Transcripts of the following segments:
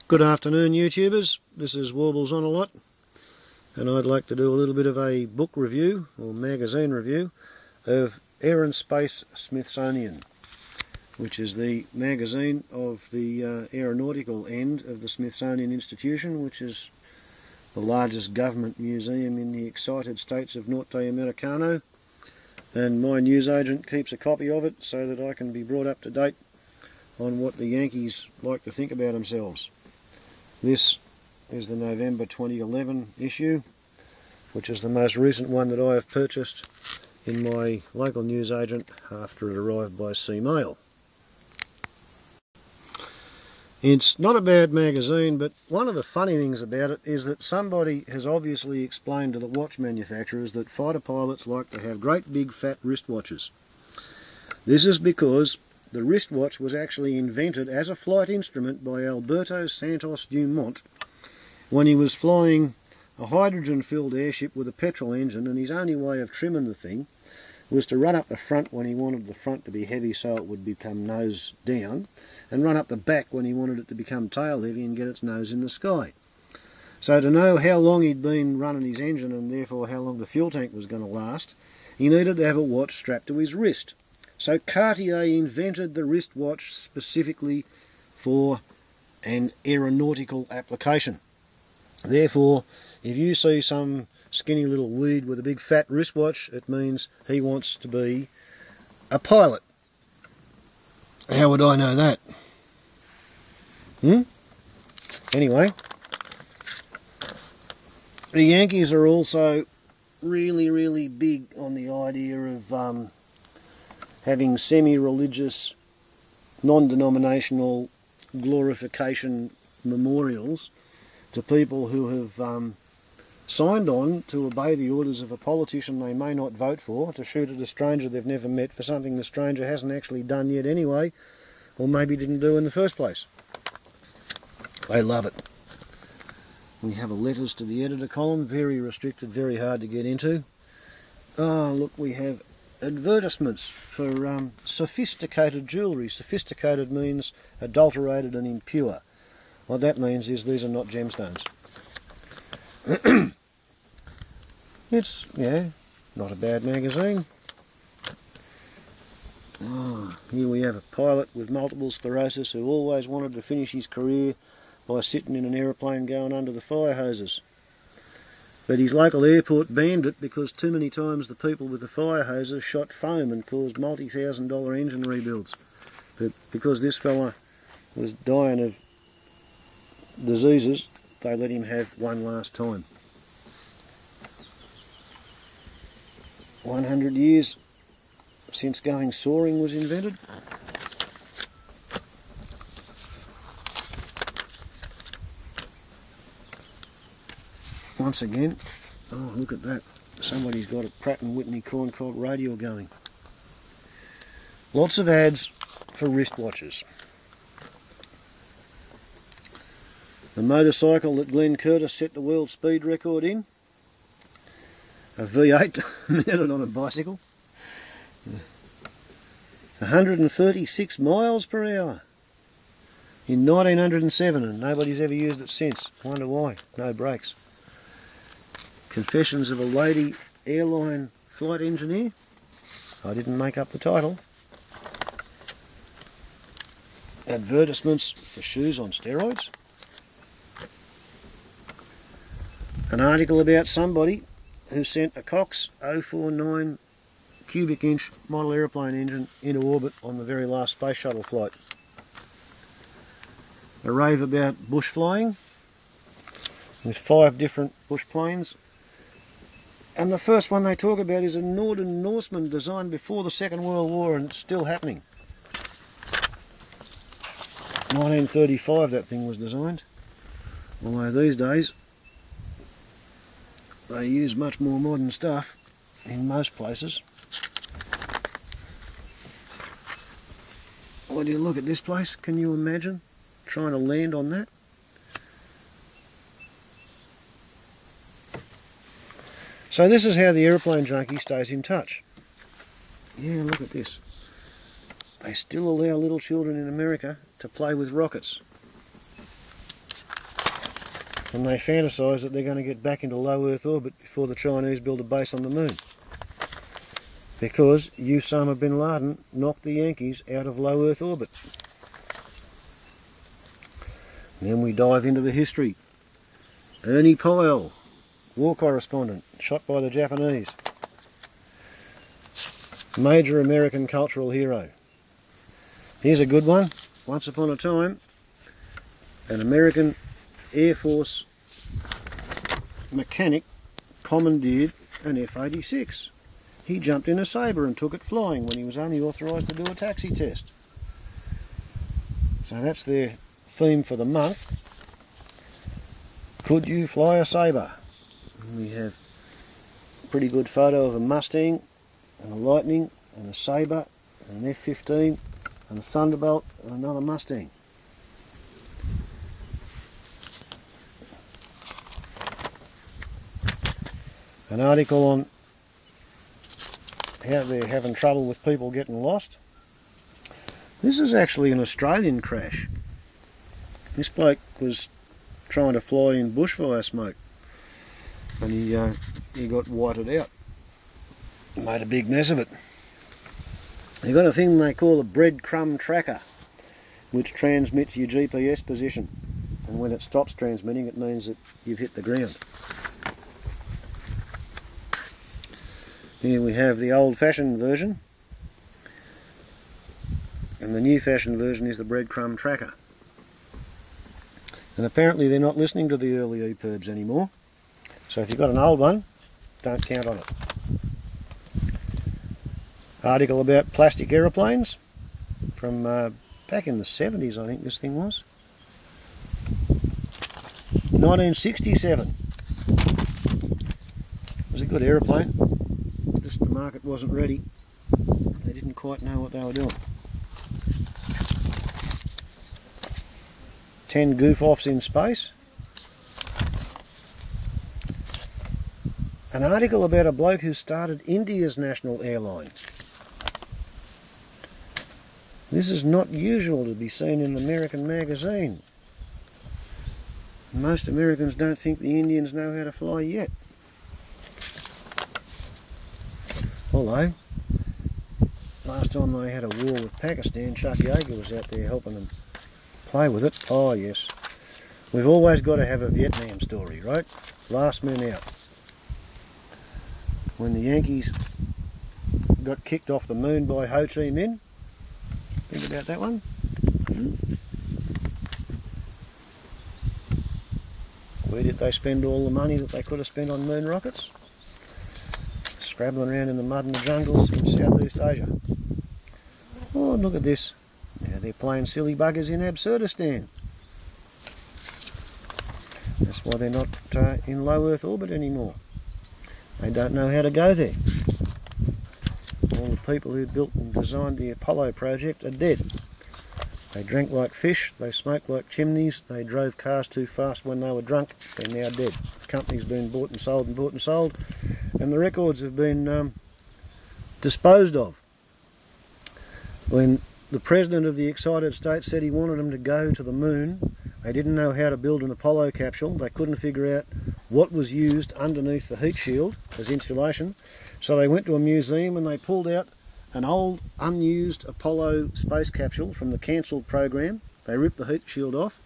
Good afternoon, YouTubers. This is Warbles on a Lot, and I'd like to do a little bit of a book review or magazine review of Air and Space Smithsonian, which is the magazine of the aeronautical end of the Smithsonian Institution, which is the largest government museum in the excited states of Norte Americano, and my newsagent keeps a copy of it so that I can be brought up to date on what the Yankees like to think about themselves. This is the November 2011 issue, which is the most recent one that I have purchased in my local newsagent after it arrived by sea mail. It's not a bad magazine, but one of the funny things about it is that somebody has obviously explained to the watch manufacturers that fighter pilots like to have great big fat wristwatches. This is because the wristwatch was actually invented as a flight instrument by Alberto Santos Dumont when he was flying a hydrogen-filled airship with a petrol engine, and his only way of trimming the thing was to run up the front when he wanted the front to be heavy so it would become nose down, and run up the back when he wanted it to become tail heavy and get its nose in the sky. So to know how long he'd been running his engine and therefore how long the fuel tank was going to last, he needed to have a watch strapped to his wrist. So Cartier invented the wristwatch specifically for an aeronautical application. Therefore, if you see some skinny little weed with a big fat wristwatch, it means he wants to be a pilot. How would I know that? Anyway, the Yankees are also really big on the idea of having semi-religious, non-denominational glorification memorials to people who have signed on to obey the orders of a politician they may not vote for, to shoot at a stranger they've never met for something the stranger hasn't actually done yet anyway, or maybe didn't do in the first place. They love it. We have a letters to the editor column, very restricted, very hard to get into. Oh, look, we have advertisements for sophisticated jewellery. Sophisticated means adulterated and impure. What that means is these are not gemstones. It's, yeah, not a bad magazine. Oh, here we have a pilot with multiple sclerosis who always wanted to finish his career by sitting in an aeroplane going under the fire hoses. But his local airport banned it because too many times the people with the fire hoses shot foam and caused multi-$1,000 engine rebuilds. But because this fella was dying of diseases, they let him have one last time. 100 years since going soaring was invented. Once again, oh, look at that. Somebody's got a Pratt & Whitney corncob radio going. Lots of ads for wristwatches. The motorcycle that Glenn Curtis set the world speed record in. A V8 mounted on a bicycle. 136 miles per hour in 1907, and nobody's ever used it since. Wonder why. No brakes. Confessions of a Lady Airline Flight Engineer. I didn't make up the title. Advertisements for shoes on steroids. An article about somebody who sent a Cox 049 cubic inch model aeroplane engine into orbit on the very last space shuttle flight. A rave about bush flying with 5 different bush planes. And the first one they talk about is a Northern Norseman designed before the Second World War, and it's still happening. 1935 that thing was designed, although these days they use much more modern stuff in most places. When you look at this place, can you imagine trying to land on that? So this is how the aeroplane junkie stays in touch. Yeah, look at this. They still allow little children in America to play with rockets. and they fantasise that they're going to get back into low Earth orbit before the Chinese build a base on the moon. Because Osama bin Laden knocked the Yankees out of low Earth orbit. And then we dive into the history. Ernie Pyle, war correspondent, shot by the Japanese. Major American cultural hero. Here's a good one. Once upon a time, an American Air Force mechanic commandeered an F-86. He jumped in a Sabre and took it flying when he was only authorised to do a taxi test. So that's their theme for the month. Could you fly a Sabre? And we have a pretty good photo of a Mustang and a Lightning and a Sabre and an F-15 and a Thunderbolt and another Mustang. An article on how they're having trouble with people getting lost. This is actually an Australian crash. This bloke was trying to fly in bushfire smoke and he got whited out. He made a big mess of it. They've got a thing they call a breadcrumb tracker, which transmits your GPS position, and when it stops transmitting it means that you've hit the ground. Here we have the old-fashioned version, and the new-fashioned version is the breadcrumb tracker. And apparently they're not listening to the early EPIRBs anymore, so if you've got an old one, don't count on it. Article about plastic aeroplanes from back in the 70s, I think this thing was. 1967. It was a good aeroplane. Just the market wasn't ready. They didn't quite know what they were doing. 10 goof-offs in space. An article about a bloke who started India's national airline. This is not usual to be seen in an American magazine. Most Americans don't think the Indians know how to fly yet. Although, last time they had a war with Pakistan, Chuck Yeager was out there helping them play with it. Oh yes, we've always got to have a Vietnam story, right? Last man out. When the Yankees got kicked off the moon by Ho Chi Minh, think about that one. Where did they spend all the money that they could have spent on moon rockets? Scrabbling around in the mud and the jungles in Southeast Asia. Oh, look at this. Now they're playing silly buggers in Absurdistan. That's why they're not in low Earth orbit anymore. They don't know how to go there. All the people who built and designed the Apollo project are dead. They drank like fish, they smoked like chimneys, they drove cars too fast when they were drunk. They're now dead. The company's been bought and sold and bought and sold, and the records have been disposed of. When the President of the excited states said he wanted them to go to the moon, they didn't know how to build an Apollo capsule. They couldn't figure out what was used underneath the heat shield as insulation. So they went to a museum and they pulled out an old unused Apollo space capsule from the cancelled program. They ripped the heat shield off,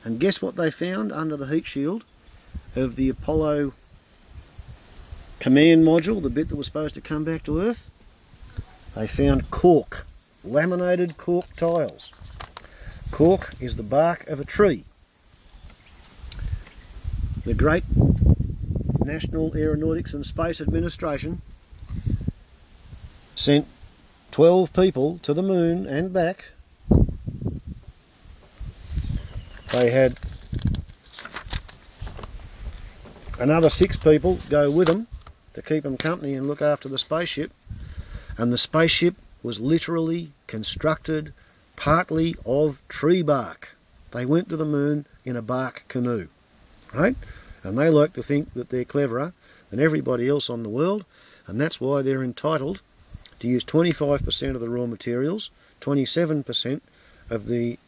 and guess what they found under the heat shield of the Apollo command module, the bit that was supposed to come back to Earth? They found cork, laminated cork tiles. Cork is the bark of a tree. The great National Aeronautics and Space Administration sent 12 people to the moon and back. They had another 6 people go with them to keep them company and look after the spaceship, and the spaceship was literally constructed partly of tree bark. They went to the moon in a bark canoe, right? And they like to think that they're cleverer than everybody else on the world, and that's why they're entitled to use 25% of the raw materials, 27% of the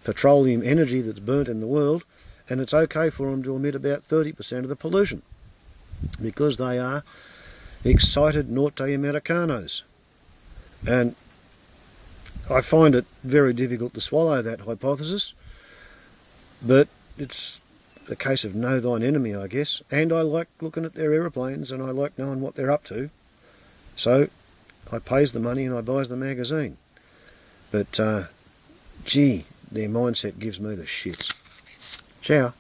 petroleum energy that's burnt in the world, and it's okay for them to emit about 30% of the pollution, because they are excited norte-americanos. And I find it very difficult to swallow that hypothesis, but it's a case of know thine enemy, I guess. And I like looking at their aeroplanes, and I like knowing what they're up to. So I pays the money and I buys the magazine. But, gee, their mindset gives me the shits. Ciao.